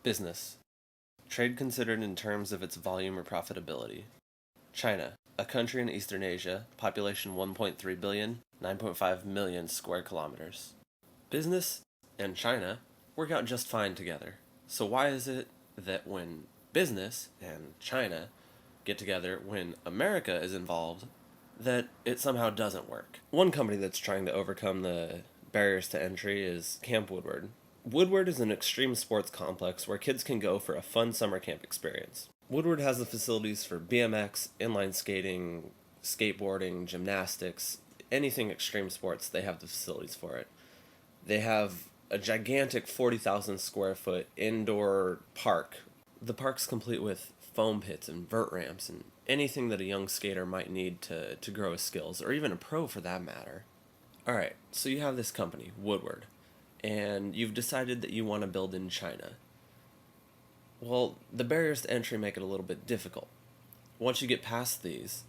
Business. Trade considered in terms of its volume or profitability. China, a country in Eastern Asia, population 1.3 billion, 9.5 million square kilometers. Business and China work out just fine together. So why is it that when business and China get together, when America is involved, that it somehow doesn't work? One company that's trying to overcome the barriers to entry is Camp Woodward. Woodward is an extreme sports complex where kids can go for a fun summer camp experience. Woodward has the facilities for BMX, inline skating, skateboarding, gymnastics, anything extreme sports, they have the facilities for it. They have a gigantic 40,000 square foot indoor park. The park's complete with foam pits and vert ramps and anything that a young skater might need to grow his skills, or even a pro for that matter. Alright, so you have this company, Woodward, and you've decided that you want to build in China. Well, the barriers to entry make it a little bit difficult. Once you get past these,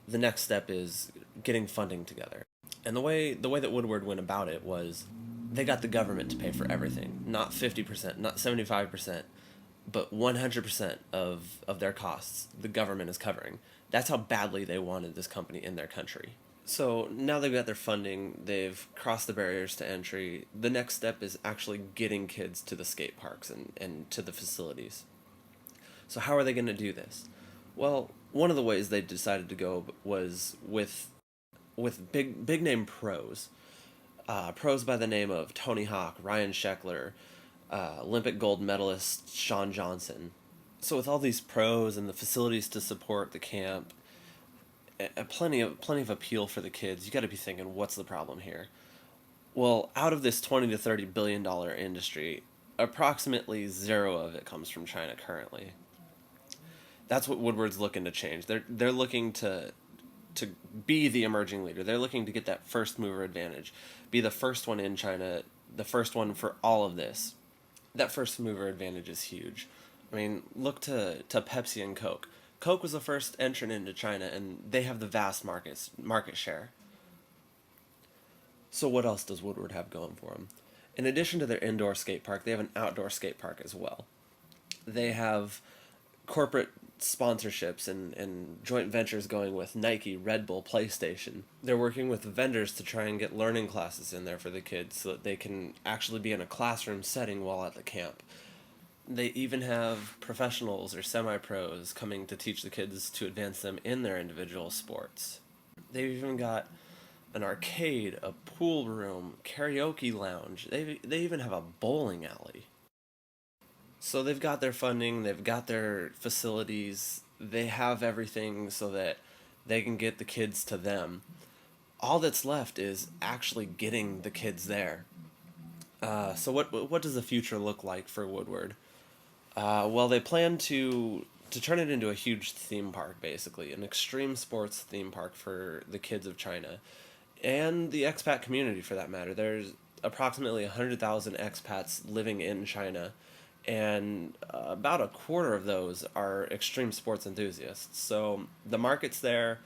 the next step is getting funding together. And the way that Woodward went about it was they got the government to pay for everything. Not 50%, not 75%, but 100% of their costs the government is covering. That's how badly they wanted this company in their country. So now they've got their funding, they've crossed the barriers to entry. The next step is actually getting kids to the skate parks and to the facilities. So how are they going to do this? Well, one of the ways they decided to go was with big name pros. Pros by the name of Tony Hawk, Ryan Sheckler, Olympic gold medalist Shawn Johnson. So with all these pros and the facilities to support the camp, plenty of appeal for the kids, you got to be thinking, what's the problem here? Well, out of this 20 to 30 billion dollar industry, approximately zero of it comes from China currently. That's what Woodward's looking to change. They're looking to be the emerging leader. They're looking to get that first mover advantage, be the first one in China, the first one for all of this. That first mover advantage is huge. I mean, look to Pepsi and Coke. Coke was the first entrant into China, and they have the vast market share. So what else does Woodward have going for them? In addition to their indoor skate park, they have an outdoor skate park as well. They have corporate sponsorships and joint ventures going with Nike, Red Bull, PlayStation. They're working with vendors to try and get learning classes in there for the kids so that they can actually be in a classroom setting while at the camp. They even have professionals or semi-pros coming to teach the kids to advance them in their individual sports. They've even got an arcade, a pool room, karaoke lounge. They even have a bowling alley. So they've got their funding, they've got their facilities, they have everything so that they can get the kids to them. All that's left is actually getting the kids there. So what does the future look like for Woodward? Well, they plan to turn it into a huge theme park, basically, an extreme sports theme park for the kids of China, and the expat community for that matter. There's approximately 100,000 expats living in China, and about a quarter of those are extreme sports enthusiasts. So the market's there,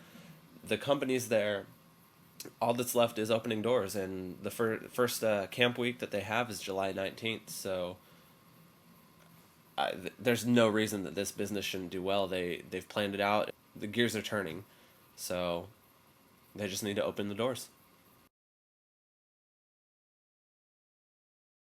the company's there. All that's left is opening doors, and the first camp week that they have is July 19th. So there's no reason that this business shouldn't do well. They've planned it out. The gears are turning, so they just need to open the doors.